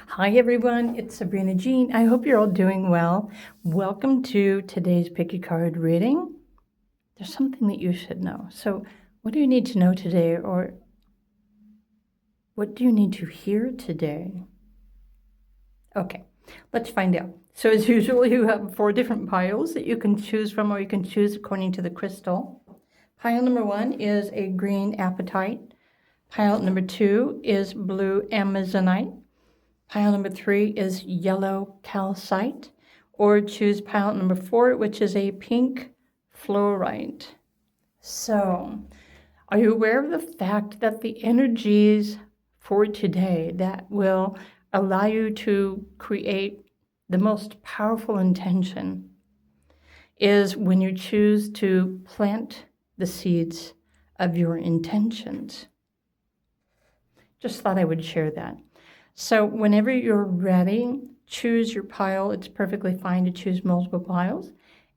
Hi everyone, it's Sabrina Jean. I hope you're all doing well. Welcome to today's Pick a Card reading. There's something that you should know. So what do you need to know today, or what do you need to hear today? Okay, let's find out. So as usual, you have 4 different piles that you can choose from, or you can choose according to the crystal. Pile number 1 is a green apatite. Pile number 2 is blue amazonite. Pile number 3 is yellow calcite, or choose pile number 4, which is a pink fluorite. So, are you aware of the fact that the energies for today that will allow you to create the most powerful intention is when you choose to plant the seeds of your intentions? Just thought I would share that. So whenever you're ready, choose your pile. It's perfectly fine to choose multiple piles.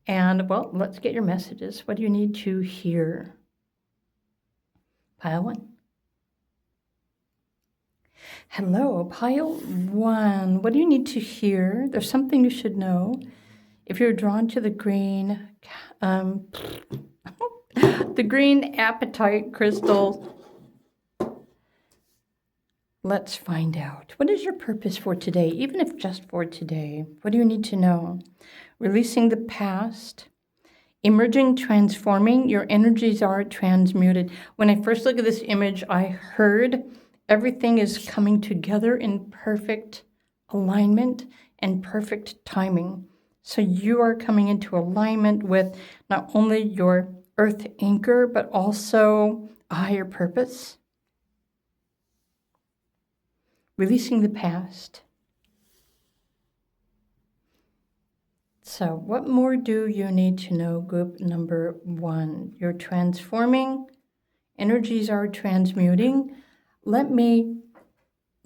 And, well, let's get your messages. What do you need to hear? Pile 1. Hello, pile 1. What do you need to hear? There's something you should know. If you're drawn to the green, the green apatite crystal, let's find out. What is your purpose for today, even if just for today? What do you need to know? Releasing the past, emerging, transforming. Your energies are transmuted. When I first looked at this image, I heard everything is coming together in perfect alignment and perfect timing. So you are coming into alignment with not only your earth anchor, but also a higher purpose. Releasing the past. So what more do you need to know, group number 1? You're transforming. Energies are transmuting. Let me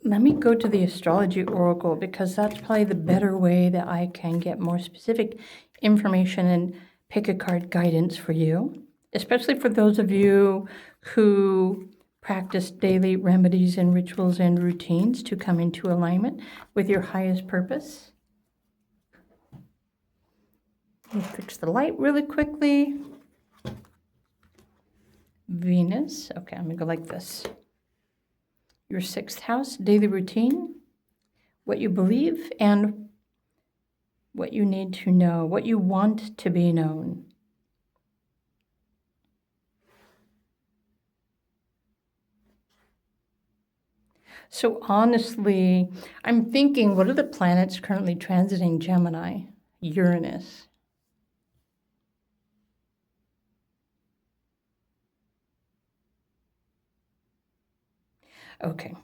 go to the astrology oracle, because that's probably the better way that I can get more specific information and pick a card guidance for you, especially for those of you who practice daily remedies and rituals and routines to come into alignment with your highest purpose. We'll fix the light really quickly. Venus. Okay, I'm going to go like this. Your 6th house, daily routine, what you believe and what you need to know, what you want to be known. So honestly, I'm thinking, what are the planets currently transiting Gemini? Uranus. Okay.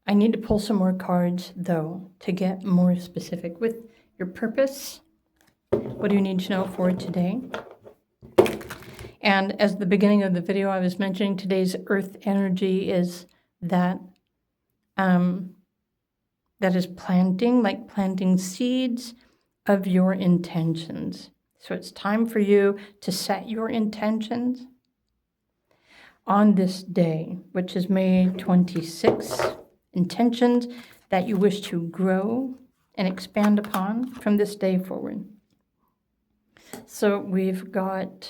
I need to pull some more cards, though, to get more specific with your purpose. What do you need to know for today? And as the beginning of the video I was mentioning, today's earth energy is that that is planting seeds of your intentions. So it's time for you to set your intentions on this day, which is May 26th. Intentions that you wish to grow and expand upon from this day forward. So we've got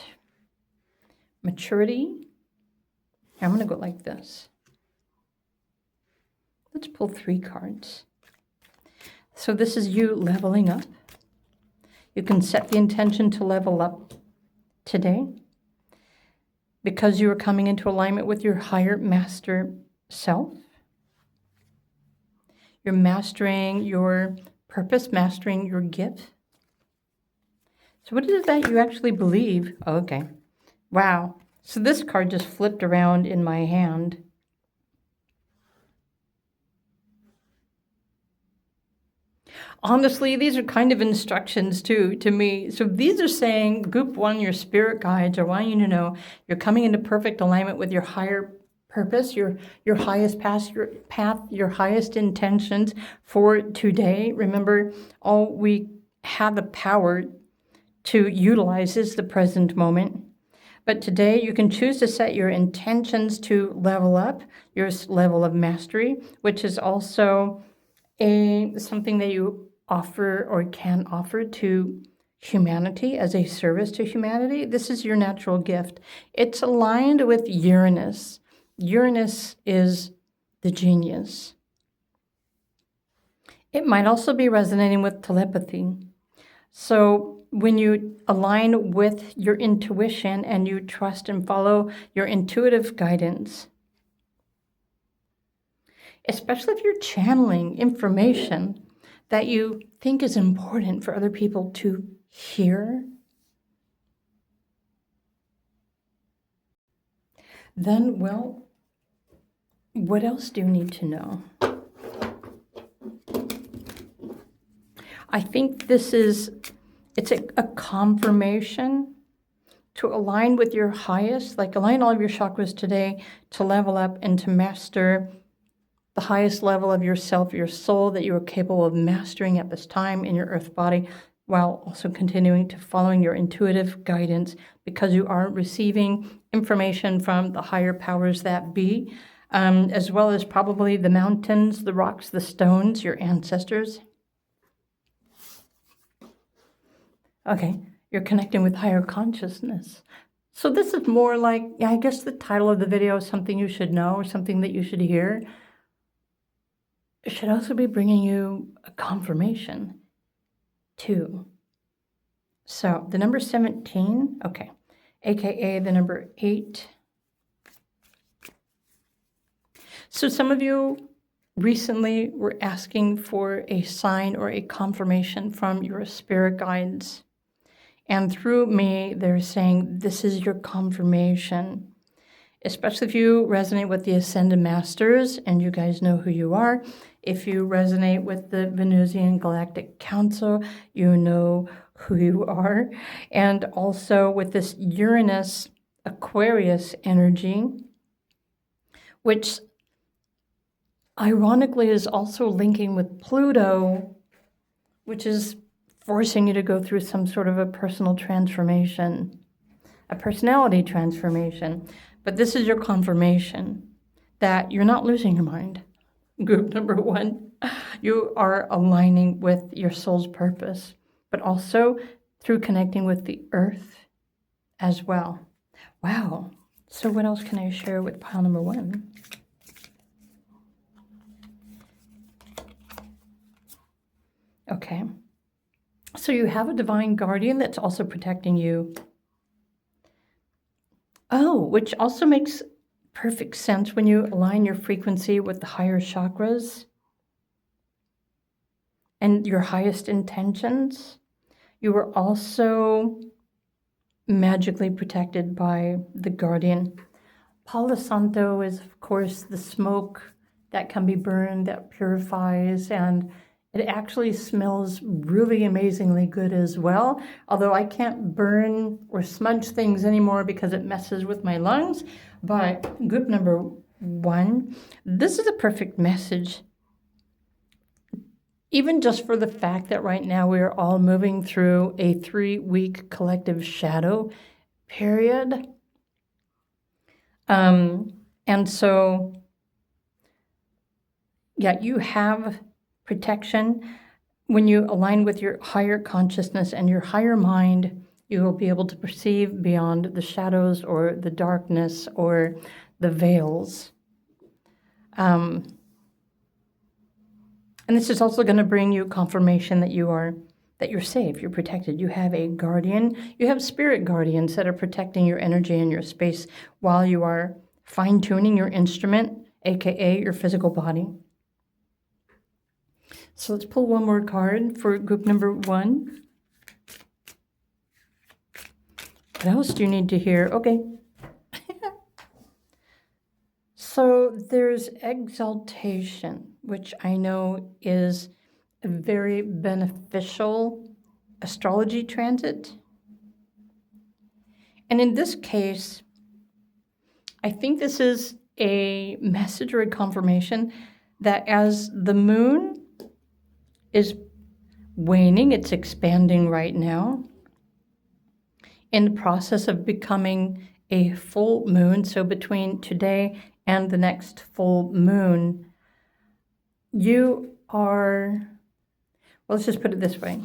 maturity. I'm going to go like this. Let's pull 3 cards. So this is you leveling up. You can set the intention to level up today because you are coming into alignment with your higher master self. You're mastering your purpose, mastering your gift. So what is it that you actually believe? Oh, okay. Wow. So this card just flipped around in my hand. Honestly, these are kind of instructions too to me. So these are saying, group 1, your spirit guides are wanting you to know you're coming into perfect alignment with your higher purpose, your highest path, your highest intentions for today. Remember, all we have the power to utilize is the present moment. But today you can choose to set your intentions to level up your level of mastery, which is also something that you offer or can offer to humanity as a service to humanity. This is your natural gift. It's aligned with Uranus. Uranus is the genius. It might also be resonating with telepathy. So when you align with your intuition and you trust and follow your intuitive guidance, especially if you're channeling information that you think is important for other people to hear, then, well, what else do you need to know? I think it's a confirmation to align with your highest, like align all of your chakras today to level up and to master the highest level of yourself, your soul, that you are capable of mastering at this time in your earth body, while also continuing to following your intuitive guidance, because you are receiving information from the higher powers that be, as well as probably the mountains, the rocks, the stones, your ancestors. Okay, you're connecting with higher consciousness. So this is more like, I guess the title of the video is something you should know or something that you should hear. It should also be bringing you a confirmation too. So the number 17, okay, aka the number 8. So some of you recently were asking for a sign or a confirmation from your spirit guides. And through me, they're saying, this is your confirmation. Especially if you resonate with the Ascended Masters, and you guys know who you are. If you resonate with the Venusian Galactic Council, you know who you are. And also with this Uranus Aquarius energy, which ironically is also linking with Pluto, which is forcing you to go through some sort of a personal transformation, a personality transformation. But this is your confirmation that you're not losing your mind. Group number 1, you are aligning with your soul's purpose, but also through connecting with the earth as well. Wow. So what else can I share with pile number 1? Okay. So you have a divine guardian that's also protecting you. Oh, which also makes perfect sense when you align your frequency with the higher chakras and your highest intentions. You are also magically protected by the guardian. Palo Santo is, of course, the smoke that can be burned, that purifies, and it actually smells really amazingly good as well. Although I can't burn or smudge things anymore because it messes with my lungs. But group number 1, this is a perfect message. Even just for the fact that right now we are all moving through a 3-week collective shadow period. And so, yeah, you have protection. When you align with your higher consciousness and your higher mind, you will be able to perceive beyond the shadows or the darkness or the veils. And this is also going to bring you confirmation that you're safe, you're protected. You have a guardian. You have spirit guardians that are protecting your energy and your space while you are fine-tuning your instrument, aka your physical body. So let's pull one more card for group number 1. What else do you need to hear? Okay. So there's exaltation, which I know is a very beneficial astrology transit. And in this case, I think this is a message or a confirmation that as the moon is waning, it's expanding right now, in the process of becoming a full moon. So between today and the next full moon, you are, well, let's just put it this way.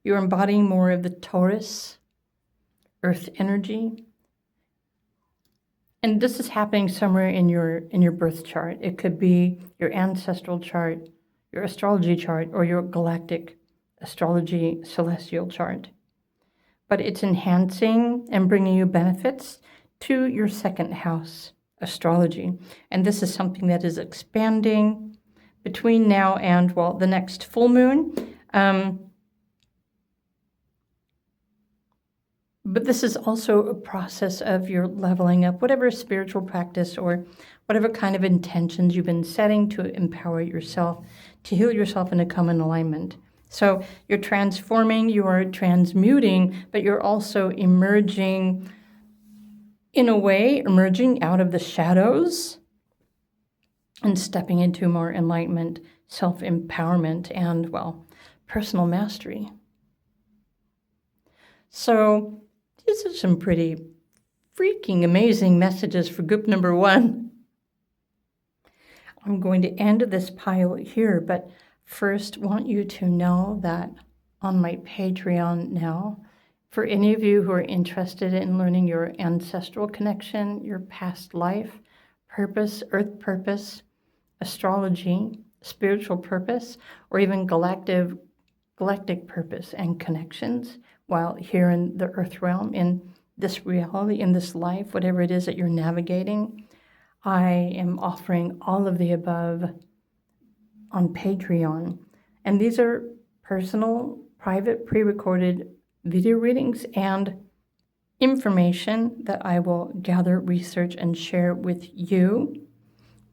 You're embodying more of the Taurus, earth energy. And this is happening somewhere in your birth chart. It could be your ancestral chart, your astrology chart, or your galactic astrology celestial chart. But it's enhancing and bringing you benefits to your second house astrology. And this is something that is expanding between now and, well, the next full moon. But this is also a process of your leveling up, whatever spiritual practice or whatever kind of intentions you've been setting to empower yourself, to heal yourself and to come in alignment. So you're transforming, you're transmuting, but you're also emerging, in a way, emerging out of the shadows and stepping into more enlightenment, self-empowerment, and, well, personal mastery. So these are some pretty freaking amazing messages for group number 1. I'm going to end this pile here, but first want you to know that on my Patreon now, for any of you who are interested in learning your ancestral connection, your past life, purpose, earth purpose, astrology, spiritual purpose, or even galactic purpose and connections, while here in the earth realm, in this reality, in this life, whatever it is that you're navigating, I am offering all of the above on Patreon. And these are personal, private, pre-recorded video readings and information that I will gather, research, and share with you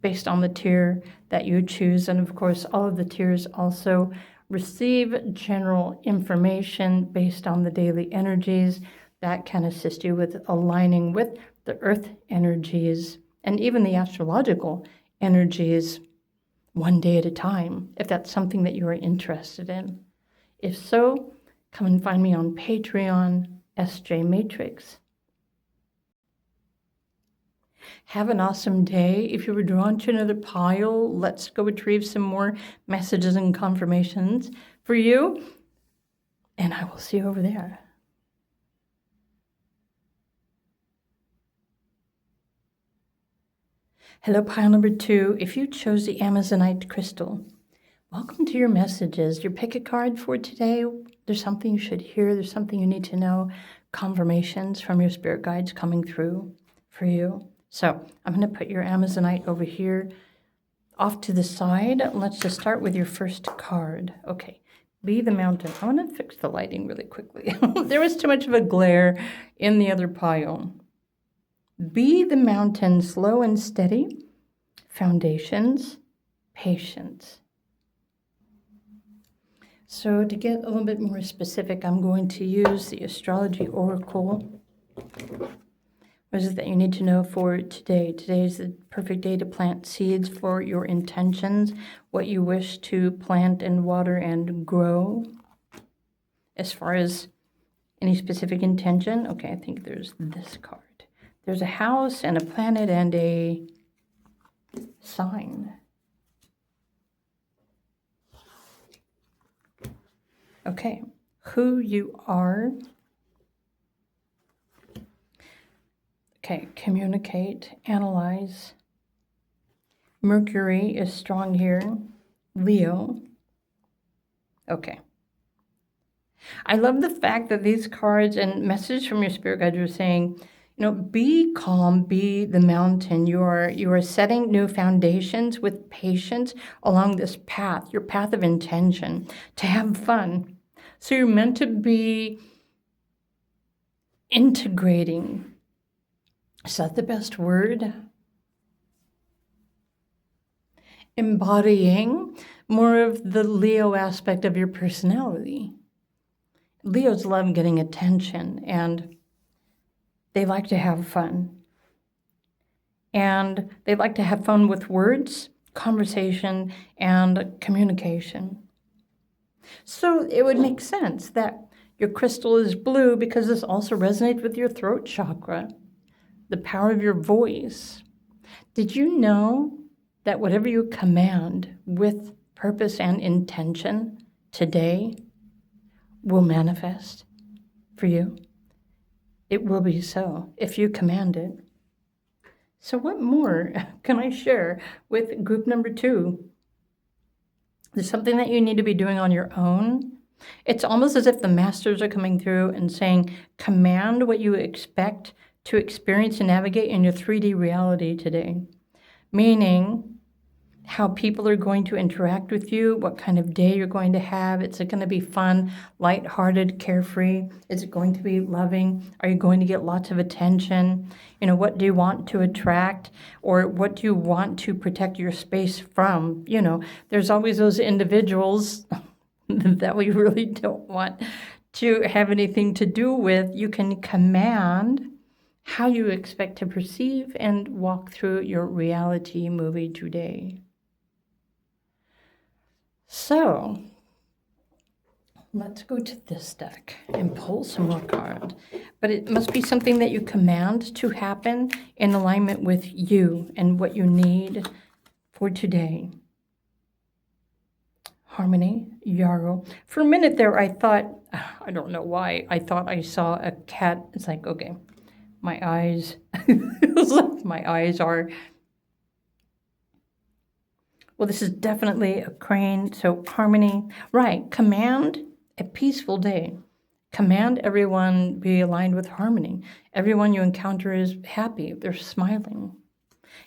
based on the tier that you choose. And of course, all of the tiers also receive general information based on the daily energies that can assist you with aligning with the earth energies and even the astrological energies one day at a time, if that's something that you are interested in. If so, come and find me on Patreon, SJ Matrix. Have an awesome day. If you were drawn to another pile, let's go retrieve some more messages and confirmations for you. And I will see you over there. Hello, pile number 2. If you chose the Amazonite crystal, welcome to your messages. Your pick a card for today. There's something you should hear. There's something you need to know. Confirmations from your spirit guides coming through for you. So I'm going to put your Amazonite over here off to the side. Let's just start with your first card. Okay, Be the Mountain. I want to fix the lighting really quickly. There was too much of a glare in the other pile. Be the mountain, slow and steady. Foundations, patience. So to get a little bit more specific, I'm going to use the Astrology Oracle. What is it that you need to know for today? Today is the perfect day to plant seeds for your intentions, what you wish to plant and water and grow. As far as any specific intention, okay, I think there's this card. There's a house and a planet and a sign. Okay, who you are. Okay, communicate, analyze. Mercury is strong here. Leo. Okay. I love the fact that these cards and messages from your spirit guides are saying, you know, be calm, be the mountain. You are setting new foundations with patience along this path, your path of intention, to have fun. So you're meant to be integrating. Is that the best word? Embodying more of the Leo aspect of your personality. Leos love getting attention, and they like to have fun. And they like to have fun with words, conversation, and communication. So it would make sense that your crystal is blue because this also resonates with your throat chakra. the power of your voice. Did you know that whatever you command with purpose and intention today will manifest for you? It will be so if you command it. So what more can I share with group number 2? There's something that you need to be doing on your own. It's almost as if the masters are coming through and saying, command what you expect to experience and navigate in your 3D reality today. Meaning how people are going to interact with you, what kind of day you're going to have. Is it going to be fun, lighthearted, carefree? Is it going to be loving? Are you going to get lots of attention? What do you want to attract? Or what do you want to protect your space from? There's always those individuals that we really don't want to have anything to do with. You can command how you expect to perceive and walk through your reality movie today. So, let's go to this deck and pull some more cards. But it must be something that you command to happen in alignment with you and what you need for today. Harmony, Yarrow. For a minute there, I thought, I don't know why, I thought I saw a cat. It's like, okay, my eyes, it was like my eyes are... Well, this is definitely a crane, so harmony. Right, command a peaceful day. Command everyone be aligned with harmony. Everyone you encounter is happy, they're smiling.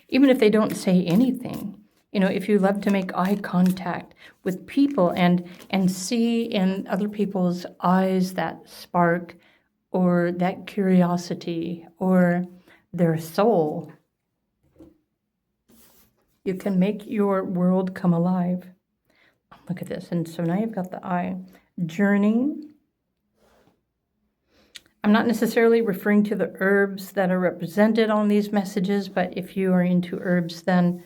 Even if they don't say anything. If you love to make eye contact with people and see in other people's eyes that spark or that curiosity or their soul, you can make your world come alive. Look at this. And so now you've got the eye. Journey. I'm not necessarily referring to the herbs that are represented on these messages, but if you are into herbs, then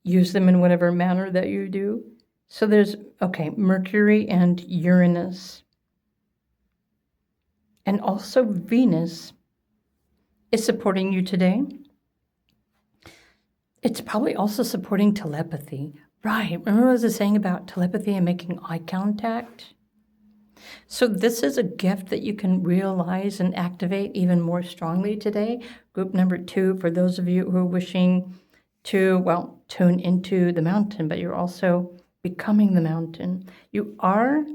use them in whatever manner that you do. So there's, Mercury and Uranus. And also Venus is supporting you today. It's probably also supporting telepathy. Right, remember what I was saying about telepathy and making eye contact? So this is a gift that you can realize and activate even more strongly today. Group number 2, for those of you who are wishing to, tune into the mountain, but you're also becoming the mountain. You are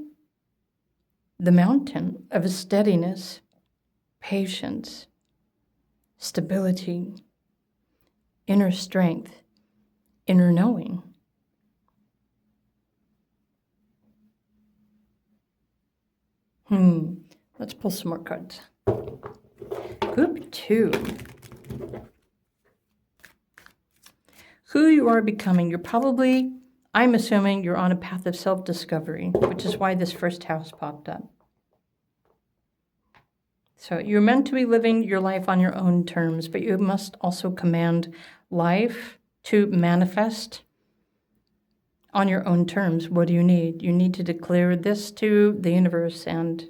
the mountain of steadiness, patience, stability, inner strength, inner knowing. Let's pull some more cards. Group 2. Who you are becoming. You're probably, I'm assuming you're on a path of self-discovery, which is why this first house popped up. So you're meant to be living your life on your own terms, but you must also command life to manifest on your own terms. What do you need? You need to declare this to the universe, and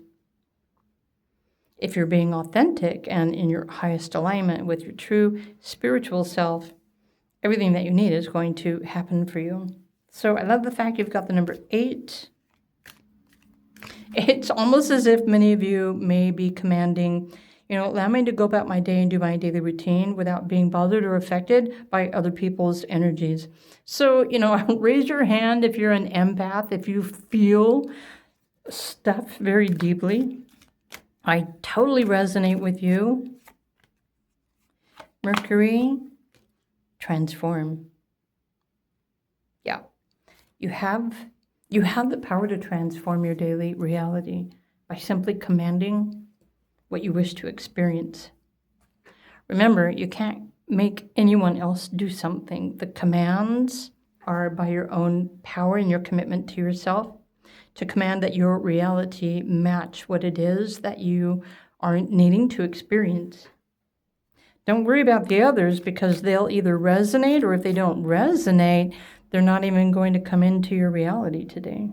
if you're being authentic and in your highest alignment with your true spiritual self, everything that you need is going to happen for you. So I love the fact you've got the number 8. It's almost as if many of you may be commanding, allow me to go about my day and do my daily routine without being bothered or affected by other people's energies. So, raise your hand if you're an empath, if you feel stuff very deeply. I totally resonate with you. Mercury, transform. Yeah, you have the power to transform your daily reality by simply commanding what you wish to experience. Remember, you can't make anyone else do something. The commands are by your own power and your commitment to yourself to command that your reality match what it is that you are needing to experience. Don't worry about the others, because they'll either resonate, or if they don't resonate, they're not even going to come into your reality today.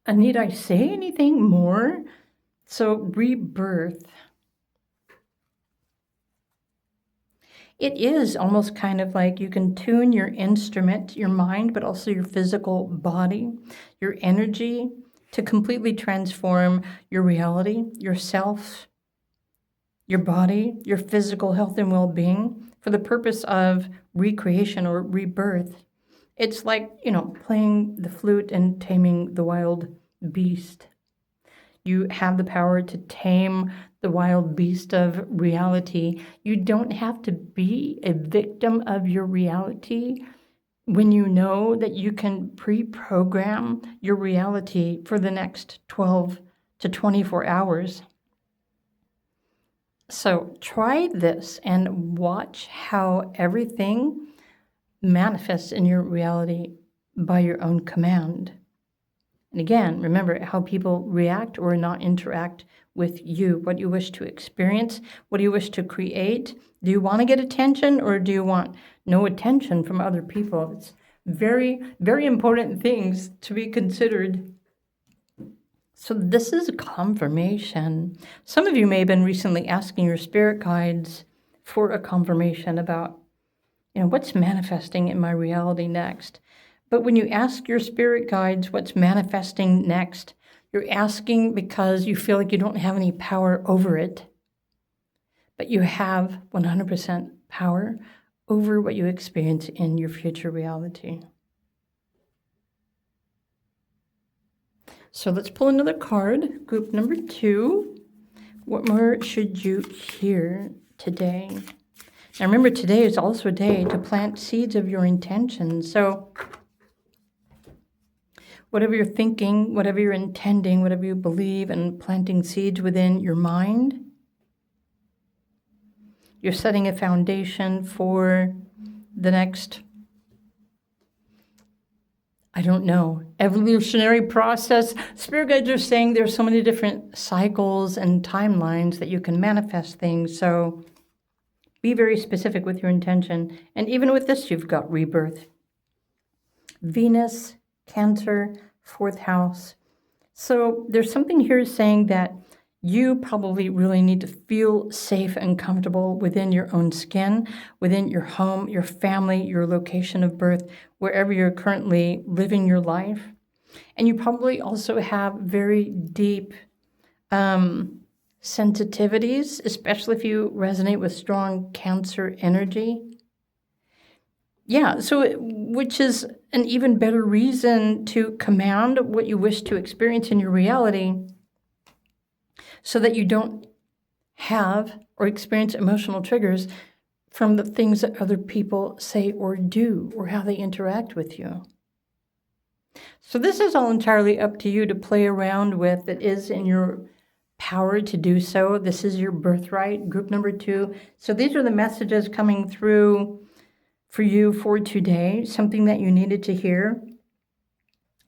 Need I say anything more? So rebirth. It is almost kind of like you can tune your instrument, your mind, but also your physical body, your energy to completely transform your reality, yourself, your body, your physical health and well-being for the purpose of recreation or rebirth. It's like, playing the flute and taming the wild beast. You have the power to tame the wild beast of reality. You don't have to be a victim of your reality when you know that you can pre-program your reality for the next 12 to 24 hours. So try this and watch how everything manifests in your reality by your own command. And again, remember how people react or not interact with you, what you wish to experience, what do you wish to create. Do you want to get attention or do you want no attention from other people? It's very, very important things to be considered. So this is a confirmation. Some of you may have been recently asking your spirit guides for a confirmation about, what's manifesting in my reality next. But when you ask your spirit guides what's manifesting next, you're asking because you feel like you don't have any power over it. But you have 100% power over what you experience in your future reality. So let's pull another card, group number 2. What more should you hear today? Now remember, today is also a day to plant seeds of your intentions. So whatever you're thinking, whatever you're intending, whatever you believe, and planting seeds within your mind, you're setting a foundation for the next, evolutionary process. Spirit guides are saying there's so many different cycles and timelines that you can manifest things. So be very specific with your intention. And even with this, you've got rebirth. Venus, Cancer, 4th house. So there's something here saying that you probably really need to feel safe and comfortable within your own skin, within your home, your family, your location of birth, wherever you're currently living your life. And you probably also have very deep sensitivities, especially if you resonate with strong Cancer energy. Yeah, so which is an even better reason to command what you wish to experience in your reality so that you don't have or experience emotional triggers from the things that other people say or do or how they interact with you. So this is all entirely up to you to play around with. It is in your power to do so. This is your birthright, group number 2. So these are the messages coming through for you for today, something that you needed to hear.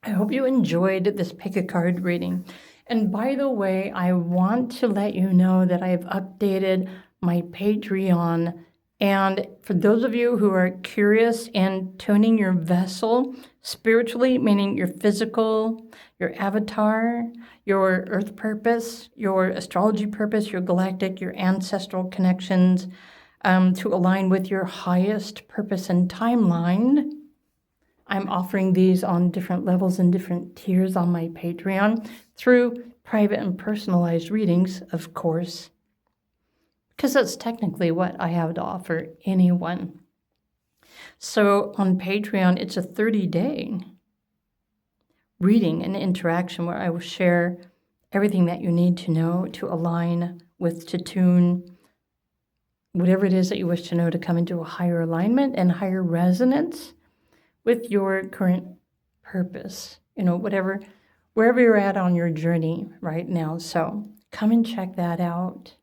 I hope you enjoyed this pick a card reading. And by the way, I want to let you know that I've updated my Patreon. And for those of you who are curious in tuning your vessel spiritually, meaning your physical, your avatar, your earth purpose, your astrology purpose, your galactic, your ancestral connections, to align with your highest purpose and timeline, I'm offering these on different levels and different tiers on my Patreon through private and personalized readings, of course, because that's technically what I have to offer anyone. So on Patreon, it's a 30-day reading and interaction where I will share everything that you need to know to align with, to tune, whatever it is that you wish to know to come into a higher alignment and higher resonance with your current purpose, wherever you're at on your journey right now. So come and check that out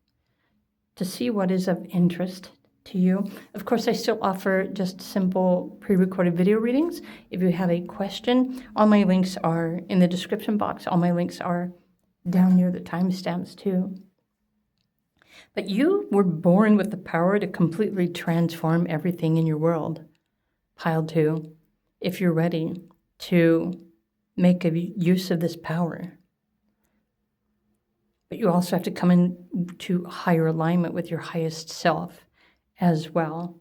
to see what is of interest to you. Of course, I still offer just simple pre-recorded video readings. If you have a question, all my links are in the description box. All my links are down near the timestamps too. But you were born with the power to completely transform everything in your world. Pile 2, if you're ready to make a use of this power. But you also have to come into higher alignment with your highest self as well.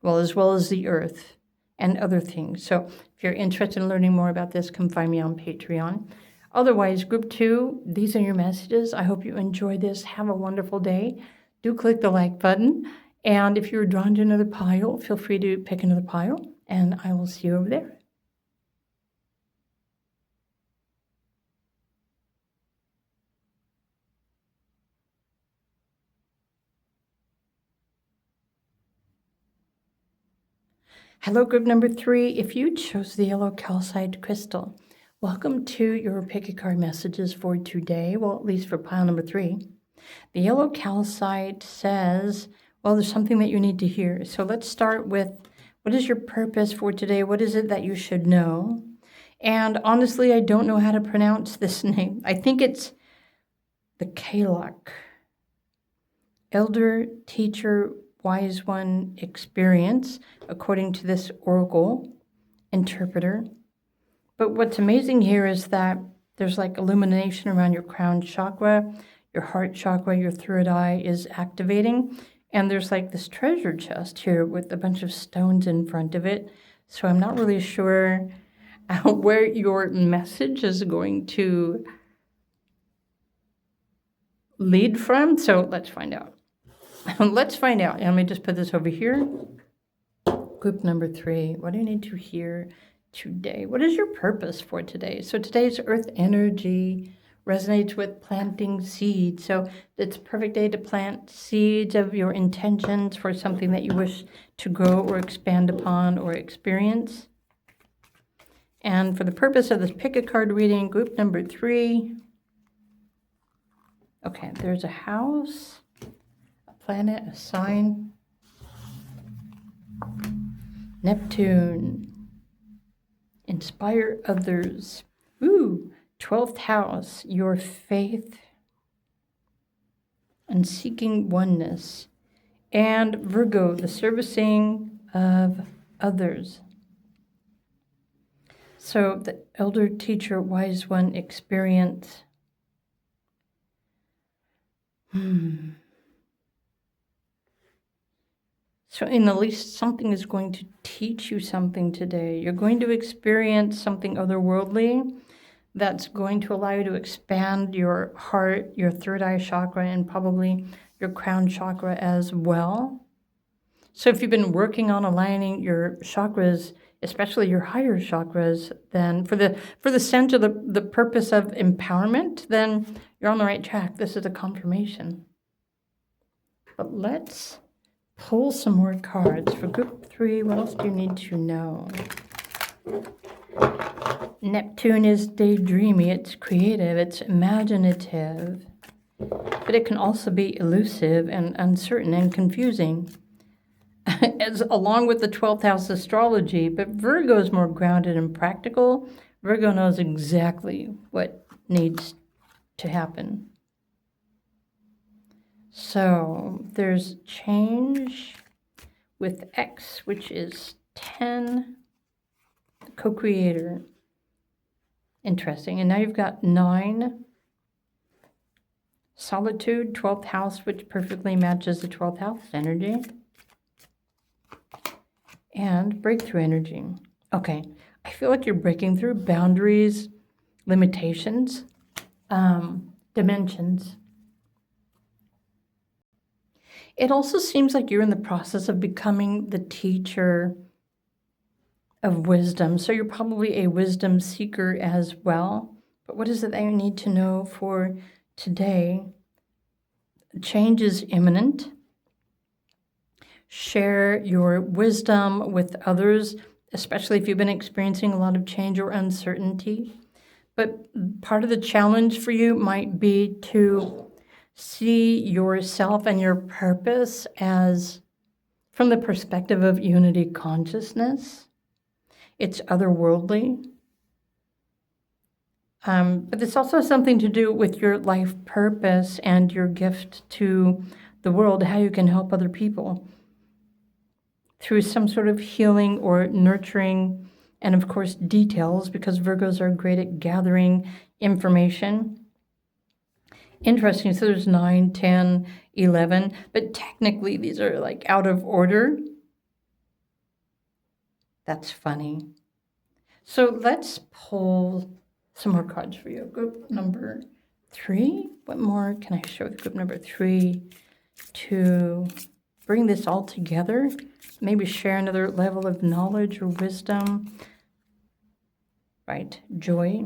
Well, as well as the earth and other things. So if you're interested in learning more about this, come find me on Patreon. Otherwise, group 2, these are your messages. I hope you enjoyed this. Have a wonderful day. Do click the like button. And if you're drawn to another pile, feel free to pick another pile. And I will see you over there. Hello, group number 3. If you chose the yellow calcite crystal, welcome to your pick a card messages for today. Well, at least for pile number 3. The yellow calcite says, well, there's something that you need to hear. So let's start with, what is your purpose for today? What is it that you should know? And honestly, I don't know how to pronounce this name. I think it's the Kalak. Elder, teacher, wise one, experience, according to this oracle interpreter. But what's amazing here is that there's like illumination around your crown chakra, your heart chakra, your third eye is activating. And there's like this treasure chest here with a bunch of stones in front of it. So I'm not really sure where your message is going to lead from. So let's find out. Let's find out. And let me just put this over here. Group number 3. What do you need to hear today? What is your purpose for today? So today's earth energy resonates with planting seeds. So it's a perfect day to plant seeds of your intentions for something that you wish to grow or expand upon or experience. And for the purpose of this pick a card reading, group number 3. Okay, there's a house, a planet, a sign. Neptune. Inspire others. Ooh, 12th house, your faith and seeking oneness. And Virgo, the servicing of others. So the elder, teacher, wise one, experience. So in the least, something is going to teach you something today. You're going to experience something otherworldly that's going to allow you to expand your heart, your third eye chakra, and probably your crown chakra as well. So if you've been working on aligning your chakras, especially your higher chakras, then for the sense of the purpose of empowerment, then you're on the right track. This is a confirmation. But let's pull some more cards. For group 3, what else do you need to know? Neptune is daydreamy, it's creative, it's imaginative, but it can also be elusive and uncertain and confusing, as along with the 12th house astrology. But Virgo is more grounded and practical. Virgo knows exactly what needs to happen. So there's change with X, which is 10, co-creator. Interesting. And now you've got 9, solitude, 12th house, which perfectly matches the 12th house energy. And breakthrough energy. Okay, I feel like you're breaking through boundaries, limitations, dimensions. It also seems like you're in the process of becoming the teacher of wisdom. So you're probably a wisdom seeker as well. But what is it that you need to know for today? Change is imminent. Share your wisdom with others, especially if you've been experiencing a lot of change or uncertainty. But part of the challenge for you might be to see yourself and your purpose as from the perspective of unity consciousness. It's otherworldly. But it's also something to do with your life purpose and your gift to the world, how you can help other people through some sort of healing or nurturing and of course details, because Virgos are great at gathering information. Interesting, so there's 9, 10, 11, but technically these are like out of order. That's funny. So let's pull some more cards for you. Group number 3. What more can I show with group number 3 to bring this all together? Maybe share another level of knowledge or wisdom. Right, joy.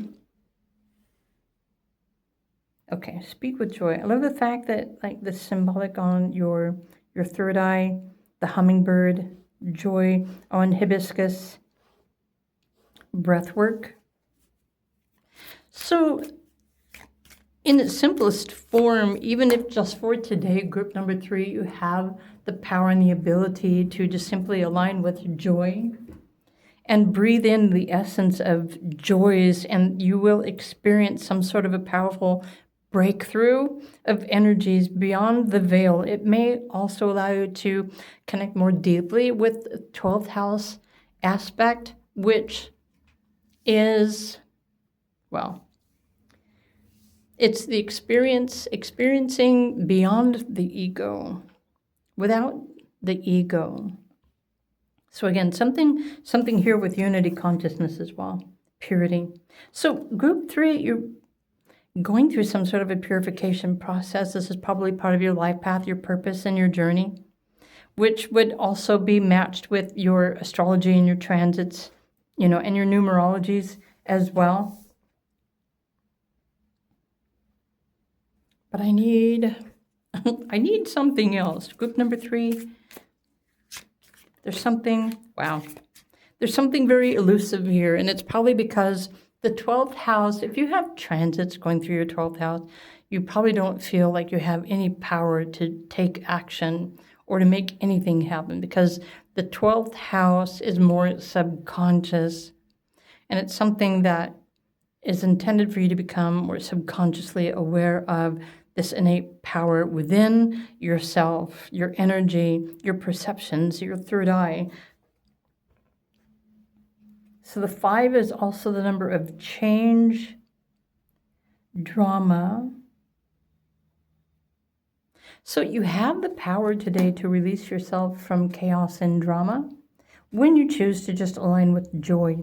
Okay, speak with joy. I love the fact that like the symbolic on your third eye, the hummingbird, joy on hibiscus, breath work. So in its simplest form, even if just for today, group number 3, you have the power and the ability to just simply align with joy and breathe in the essence of joys, and you will experience some sort of a powerful breakthrough of energies beyond the veil. It may also allow you to connect more deeply with the 12th house aspect, which is, well, it's the experiencing beyond the ego, without the ego. So again, something here with unity consciousness as well, purity. So group 3, you're going through some sort of a purification process. This is probably part of your life path, your purpose, and your journey, which would also be matched with your astrology and your transits, and your numerologies as well. But I need something else. Group number 3. There's something very elusive here, and it's probably because the 12th house, if you have transits going through your 12th house, you probably don't feel like you have any power to take action or to make anything happen, because the 12th house is more subconscious, and it's something that is intended for you to become more subconsciously aware of this innate power within yourself, your energy, your perceptions, your third eye. So the 5 is also the number of change, drama. So you have the power today to release yourself from chaos and drama when you choose to just align with joy.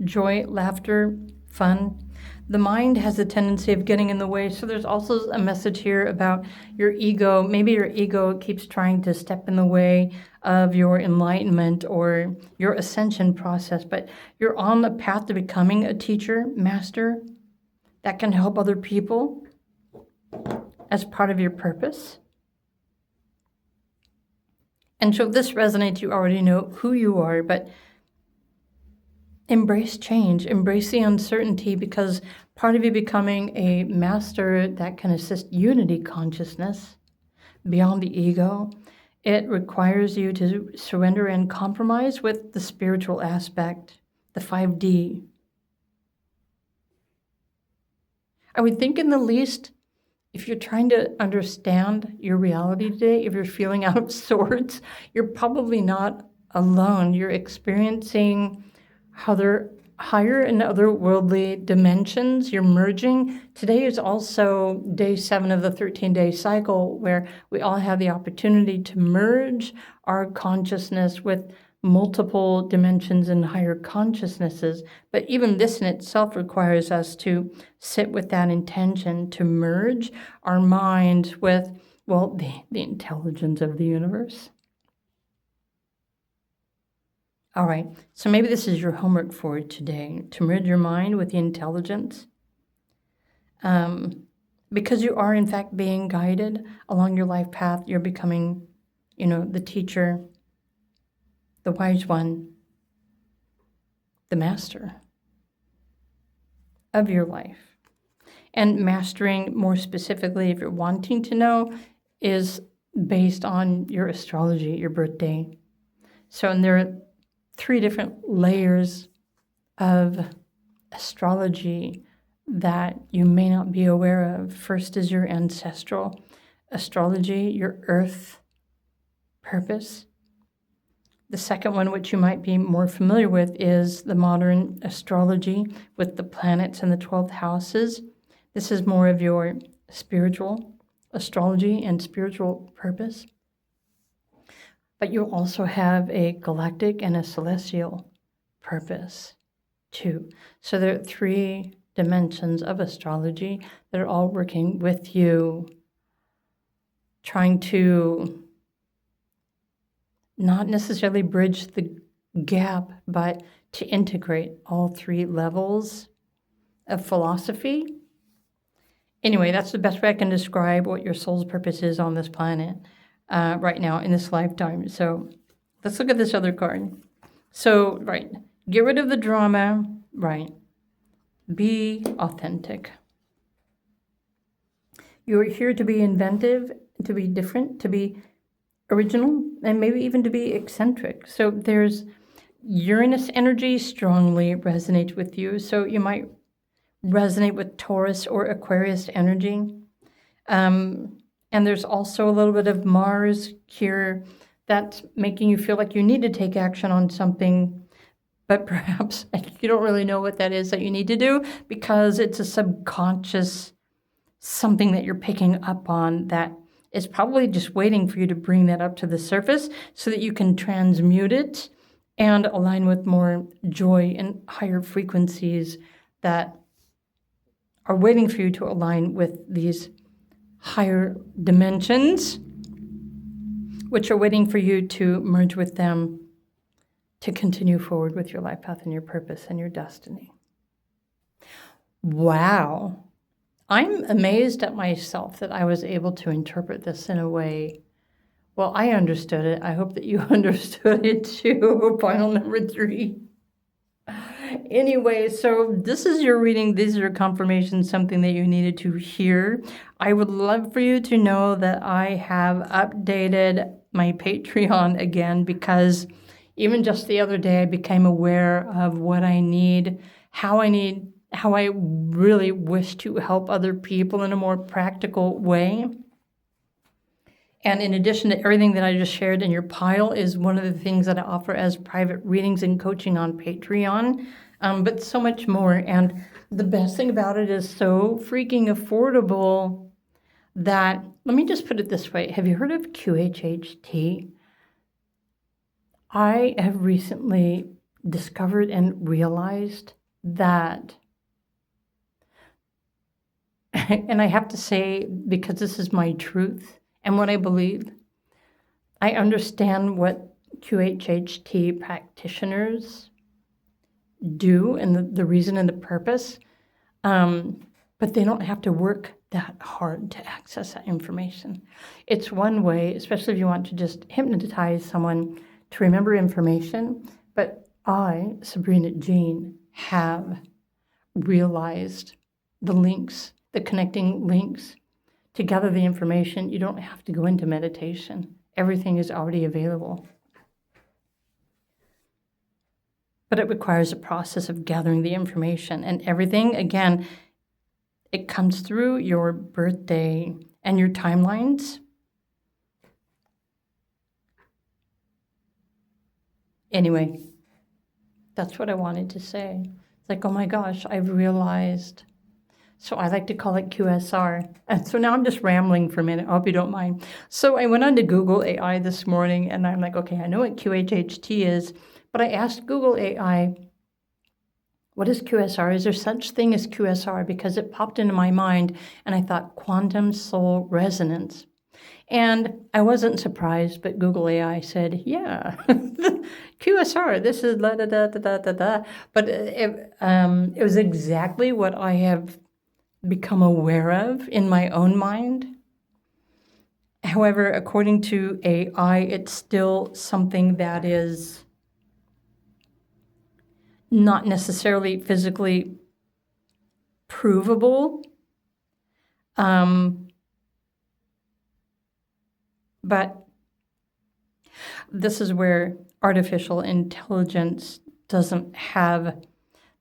Joy, laughter, fun. The mind has a tendency of getting in the way. So there's also a message here about your ego. Maybe your ego keeps trying to step in the way of your enlightenment or your ascension process, but you're on the path to becoming a teacher, master that can help other people as part of your purpose. And so if this resonates, you already know who you are, but embrace change, embrace the uncertainty, because part of you becoming a master that can assist unity consciousness beyond the ego, it requires you to surrender and compromise with the spiritual aspect, the 5D. I would think in the least, if you're trying to understand your reality today, if you're feeling out of sorts, you're probably not alone. You're experiencing higher and otherworldly dimensions. You're merging. Today is also day 7 of the 13-day cycle, where we all have the opportunity to merge our consciousness with multiple dimensions and higher consciousnesses. But even this in itself requires us to sit with that intention to merge our mind with, the intelligence of the universe. All right, so maybe this is your homework for today, to merge your mind with the intelligence. Because you are, in fact, being guided along your life path. You're becoming, the teacher, the wise one, the master of your life. And mastering, more specifically, if you're wanting to know, is based on your astrology, your birthday. So, and there are 3 different layers of astrology that you may not be aware of. First is your ancestral astrology, your earth purpose. The second one, which you might be more familiar with, is the modern astrology with the planets and the 12 houses. This is more of your spiritual astrology and spiritual purpose. But you also have a galactic and a celestial purpose too. So there are 3 dimensions of astrology that are all working with you, trying to not necessarily bridge the gap, but to integrate all 3 levels of philosophy. Anyway, that's the best way I can describe what your soul's purpose is on this planet right now in this lifetime. So let's look at this other card. So, right, get rid of the drama, right? Be authentic. You're here to be inventive, to be different, to be original, and maybe even to be eccentric. So there's Uranus energy strongly resonates with you. So you might resonate with Taurus or Aquarius energy. And there's also a little bit of Mars here that's making you feel like you need to take action on something, but perhaps you don't really know what that is that you need to do because it's a subconscious something that you're picking up on that is probably just waiting for you to bring that up to the surface so that you can transmute it and align with more joy and higher frequencies that are waiting for you to align with these higher dimensions, which are waiting for you to merge with them to continue forward with your life path and your purpose and your destiny. Wow. I'm amazed at myself that I was able to interpret this in a way. Well, I understood it. I hope that you understood it too. Final number 3. Anyway, so this is your reading. These are confirmations, something that you needed to hear. I would love for you to know that I have updated my Patreon again because even just the other day I became aware of what I need, how I really wish to help other people in a more practical way. And in addition to everything that I just shared in your pile is one of the things that I offer as private readings and coaching on Patreon, but so much more. And the best thing about it is so freaking affordable that, let me just put it this way. Have you heard of QHHT? I have recently discovered and realized that, and I have to say, because this is my truth and what I believe, I understand what QHHT practitioners do and the reason and the purpose, but they don't have to work that hard to access that information. It's one way, especially if you want to just hypnotize someone to remember information, but I, Sabrina Jean, have realized the links, the connecting links to gather the information. You don't have to go into meditation. Everything is already available. But it requires a process of gathering the information. And everything, again, it comes through your birthday and your timelines. Anyway, that's what I wanted to say. It's like, oh my gosh, I've realized. So I like to call it QSR. And so now I'm just rambling for a minute. I hope you don't mind. So I went on to Google AI this morning, and I'm like, okay, I know what QHHT is, but I asked Google AI, what is QSR? Is there such thing as QSR? Because it popped into my mind, and I thought quantum soul resonance. And I wasn't surprised, but Google AI said, yeah, QSR, this is da da da da da da. But it was exactly what I have become aware of in my own mind. However, according to AI, it's still something that is not necessarily physically provable. But this is where artificial intelligence doesn't have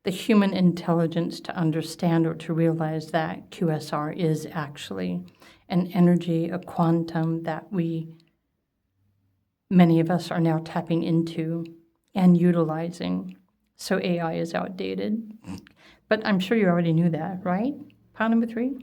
the human intelligence to understand or to realize that QSR is actually an energy, a quantum that we many of us are now tapping into and utilizing. So AI is outdated. But I'm sure you already knew that, right? Pile number 3.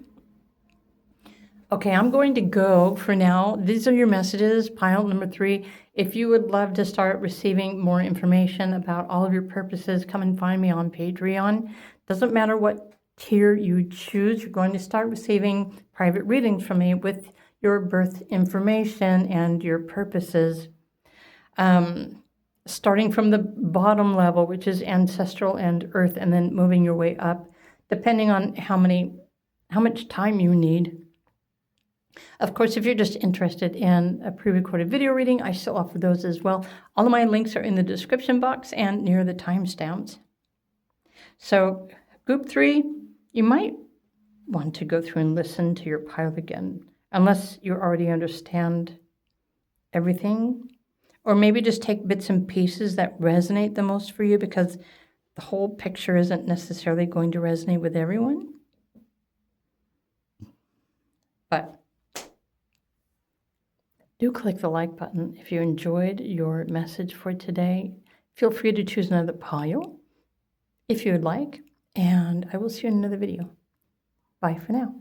Okay, I'm going to go for now. These are your messages, pile number 3. If you would love to start receiving more information about all of your purposes, come and find me on Patreon. Doesn't matter what tier you choose, you're going to start receiving private readings from me with your birth information and your purposes. Starting from the bottom level, which is ancestral and earth, and then moving your way up, depending on how much time you need. Of course, if you're just interested in a pre-recorded video reading, I still offer those as well. All of my links are in the description box and near the timestamps. So group 3, you might want to go through and listen to your pile again, unless you already understand everything. Or maybe just take bits and pieces that resonate the most for you, because the whole picture isn't necessarily going to resonate with everyone. But do click the like button if you enjoyed your message for today. Feel free to choose another pile if you would like, and I will see you in another video. Bye for now.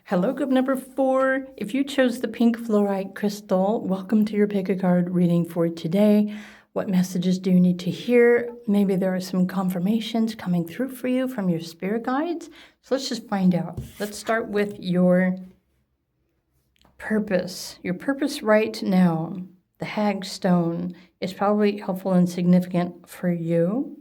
Hello, group number 4. If you chose the pink fluorite crystal, welcome to your pick a card reading for today. What messages do you need to hear? Maybe there are some confirmations coming through for you from your spirit guides. So let's just find out. Let's start with your purpose. Your purpose right now, the hag stone, is probably helpful and significant for you.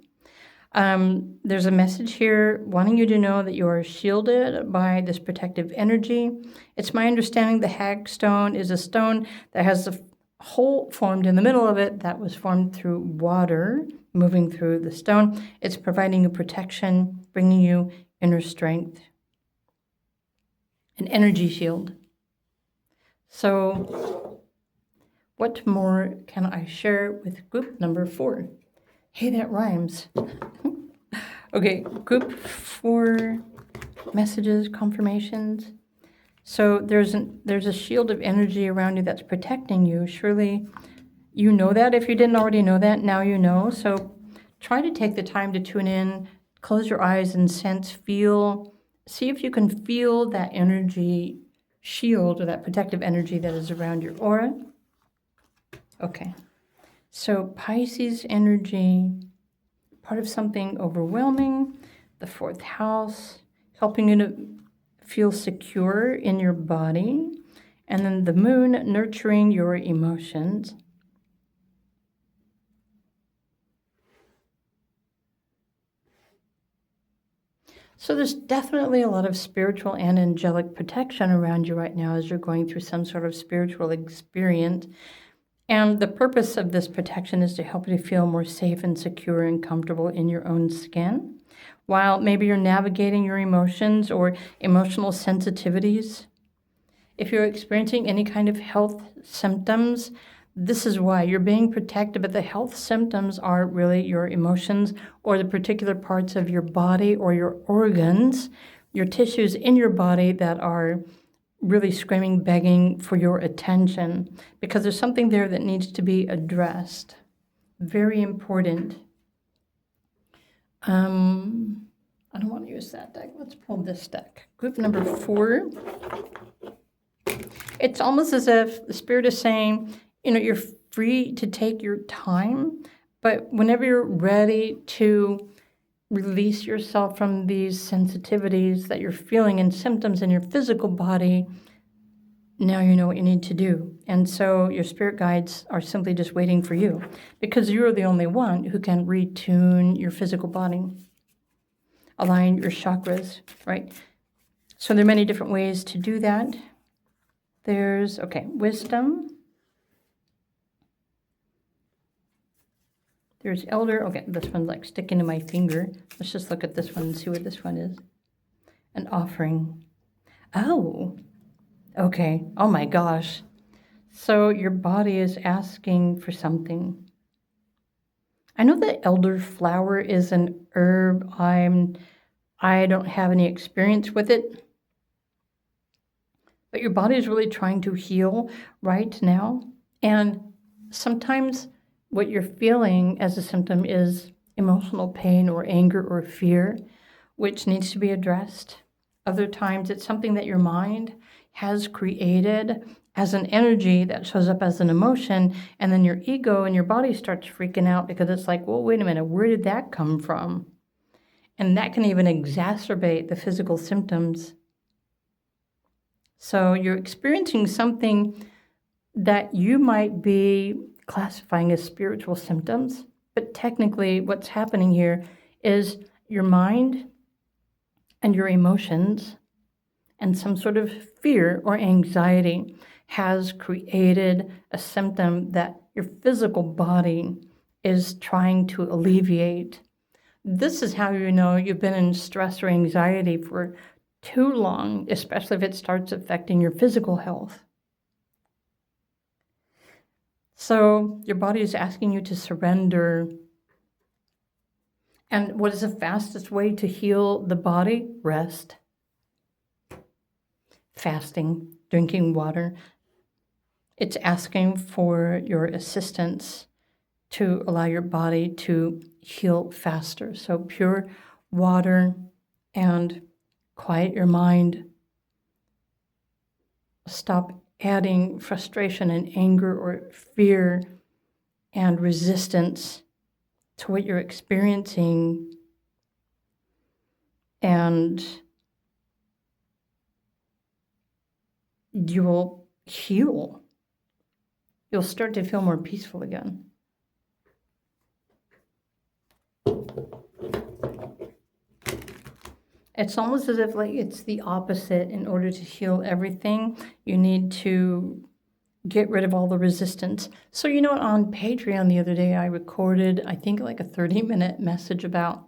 There's a message here wanting you to know that you are shielded by this protective energy. It's my understanding the hag stone is a stone that has a hole formed in the middle of it that was formed through water moving through the stone. It's providing you protection, bringing you inner strength, an energy shield. So what more can I share with group number 4? Hey, that rhymes. Okay, group 4 messages, confirmations. So there's a shield of energy around you that's protecting you. Surely you know that. If you didn't already know that, now you know. So try to take the time to tune in, close your eyes and sense, feel, see if you can feel that energy shield or that protective energy that is around your aura. Okay. So Pisces energy, part of something overwhelming, the 4th house, helping you to feel secure in your body, and then the moon nurturing your emotions. So there's definitely a lot of spiritual and angelic protection around you right now as you're going through some sort of spiritual experience. And the purpose of this protection is to help you to feel more safe and secure and comfortable in your own skin, while maybe you're navigating your emotions or emotional sensitivities. If you're experiencing any kind of health symptoms, this is why you're being protected, but the health symptoms are really your emotions or the particular parts of your body or your organs, your tissues in your body that are really screaming, begging for your attention, because there's something there that needs to be addressed. Very important. I don't want to use that deck. Let's pull this deck. Group number 4. It's almost as if the Spirit is saying, you know, you're free to take your time, but whenever you're ready to release yourself from these sensitivities that you're feeling and symptoms in your physical body, now you know what you need to do. And so your spirit guides are simply just waiting for you, because you're the only one who can retune your physical body, align your chakras, right? So there are many different ways to do that. There's, okay, wisdom. There's elder. Okay, this one's like sticking to my finger. Let's just look at this one and see what this one is. An offering. Oh, okay. Oh my gosh. So your body is asking for something. I know that elderflower is an herb. I don't have any experience with it. But your body is really trying to heal right now. And sometimes what you're feeling as a symptom is emotional pain or anger or fear, which needs to be addressed. Other times it's something that your mind has created as an energy that shows up as an emotion, and then your ego and your body starts freaking out because it's like, well, wait a minute, where did that come from? And that can even exacerbate the physical symptoms. So you're experiencing something that you might be classifying as spiritual symptoms, but technically what's happening here is your mind and your emotions and some sort of fear or anxiety has created a symptom that your physical body is trying to alleviate. This is how you know you've been in stress or anxiety for too long, especially if it starts affecting your physical health. So your body is asking you to surrender. And what is the fastest way to heal the body? Rest. Fasting, drinking water. It's asking for your assistance to allow your body to heal faster. So pure water and quiet your mind. Stop adding frustration and anger or fear and resistance to what you're experiencing, and you will heal. You'll start to feel more peaceful again. It's almost as if like it's the opposite. In order to heal everything, you need to get rid of all the resistance. So you know what, on Patreon the other day, I recorded, I think like a 30-minute message about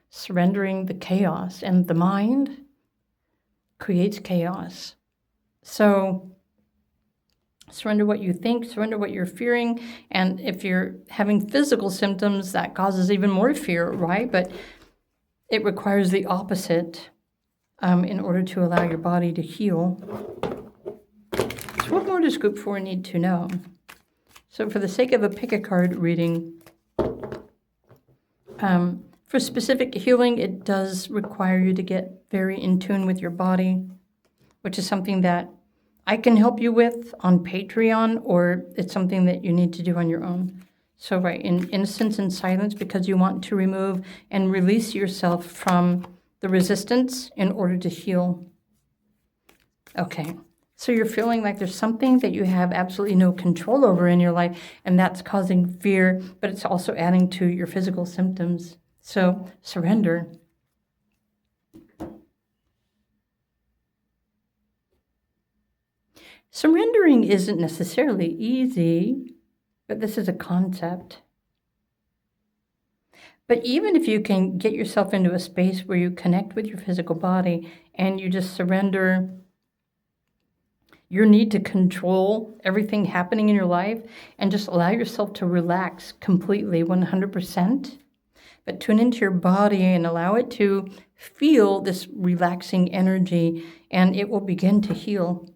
surrendering the chaos, and the mind creates chaos. So surrender what you think, surrender what you're fearing, and if you're having physical symptoms, that causes even more fear, right? But it requires the opposite in order to allow your body to heal. So what more does Group 4 need to know? So for the sake of a pick-a-card reading, for specific healing, it does require you to get very in tune with your body, which is something that I can help you with on Patreon, or it's something that you need to do on your own. So right, in innocence and silence, because you want to remove and release yourself from the resistance in order to heal. Okay, so you're feeling like there's something that you have absolutely no control over in your life, and that's causing fear, but it's also adding to your physical symptoms. So surrender. Surrendering isn't necessarily easy, but this is a concept. But even if you can get yourself into a space where you connect with your physical body and you just surrender your need to control everything happening in your life and just allow yourself to relax completely, 100%, but tune into your body and allow it to feel this relaxing energy, and it will begin to heal.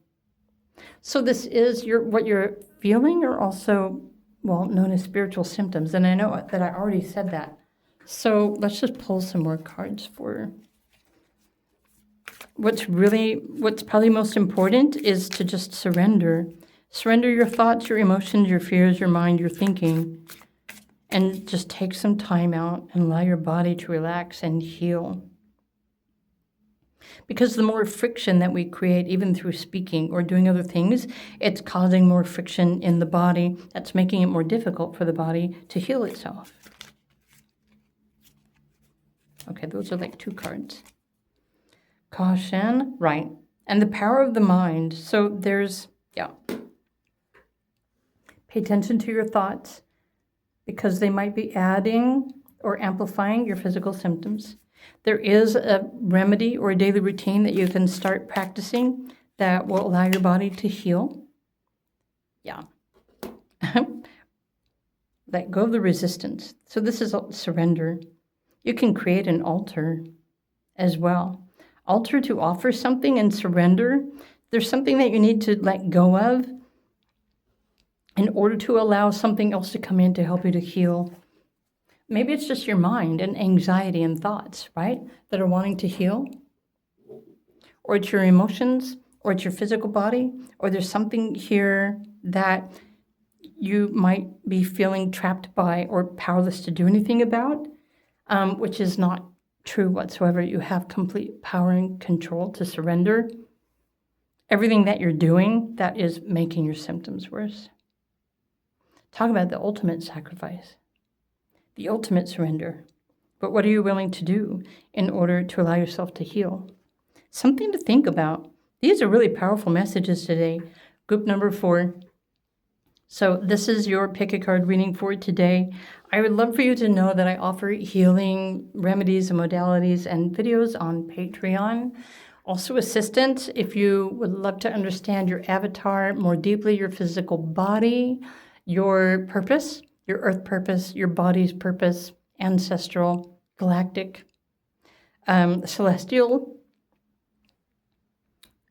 So this is what you're feeling are also, well, known as spiritual symptoms. And I know that I already said that. So let's just pull some more cards for what's probably most important is to just surrender. Surrender your thoughts, your emotions, your fears, your mind, your thinking, and just take some time out and allow your body to relax and heal. Because the more friction that we create, even through speaking or doing other things, it's causing more friction in the body. That's making it more difficult for the body to heal itself. Okay, those are like 2 cards. Caution, right. And the power of the mind. So there's, pay attention to your thoughts. because they might be adding or amplifying your physical symptoms. There is a remedy or a daily routine that you can start practicing that will allow your body to heal. Yeah. Let go of the resistance. So this is surrender. You can create an altar as well. Altar to offer something and surrender. There's something that you need to let go of in order to allow something else to come in to help you to heal. Maybe it's just your mind and anxiety and thoughts, right, that are wanting to heal. Or it's your emotions, or it's your physical body, or there's something here that you might be feeling trapped by or powerless to do anything about, which is not true whatsoever. You have complete power and control to surrender everything that you're doing that is making your symptoms worse. Talk about the ultimate sacrifice, the ultimate surrender. But what are you willing to do in order to allow yourself to heal? Something to think about. These are really powerful messages today. Group number 4. So this is your pick a card reading for today. I would love for you to know that I offer healing remedies and modalities and videos on Patreon. Also assistance if you would love to understand your avatar more deeply, your physical body, your purpose, your earth purpose, your body's purpose, ancestral, galactic, celestial.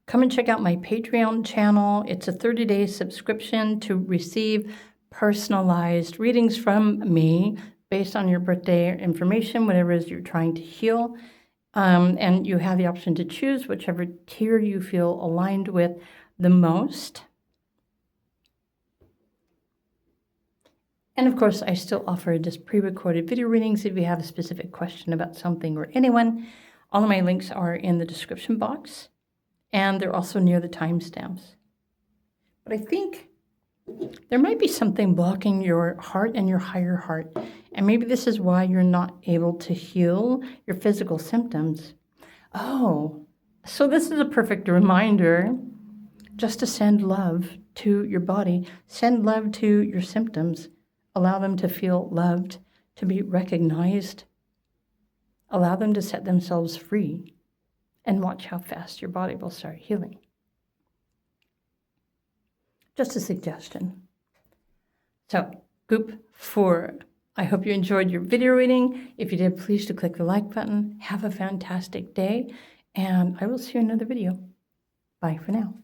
Come and check out my Patreon channel. It's a 30-day subscription to receive personalized readings from me based on your birthday information, whatever it is you're trying to heal. And you have the option to choose whichever tier you feel aligned with the most. And of course, I still offer just pre-recorded video readings if you have a specific question about something or anyone. All of my links are in the description box. And they're also near the timestamps. But I think there might be something blocking your heart and your higher heart. And maybe this is why you're not able to heal your physical symptoms. Oh, so this is a perfect reminder just to send love to your body. Send love to your symptoms. Allow them to feel loved, to be recognized. Allow them to set themselves free. And watch how fast your body will start healing. Just a suggestion. So, group 4. I hope you enjoyed your video reading. If you did, please do click the like button. Have a fantastic day, and I will see you in another video. Bye for now.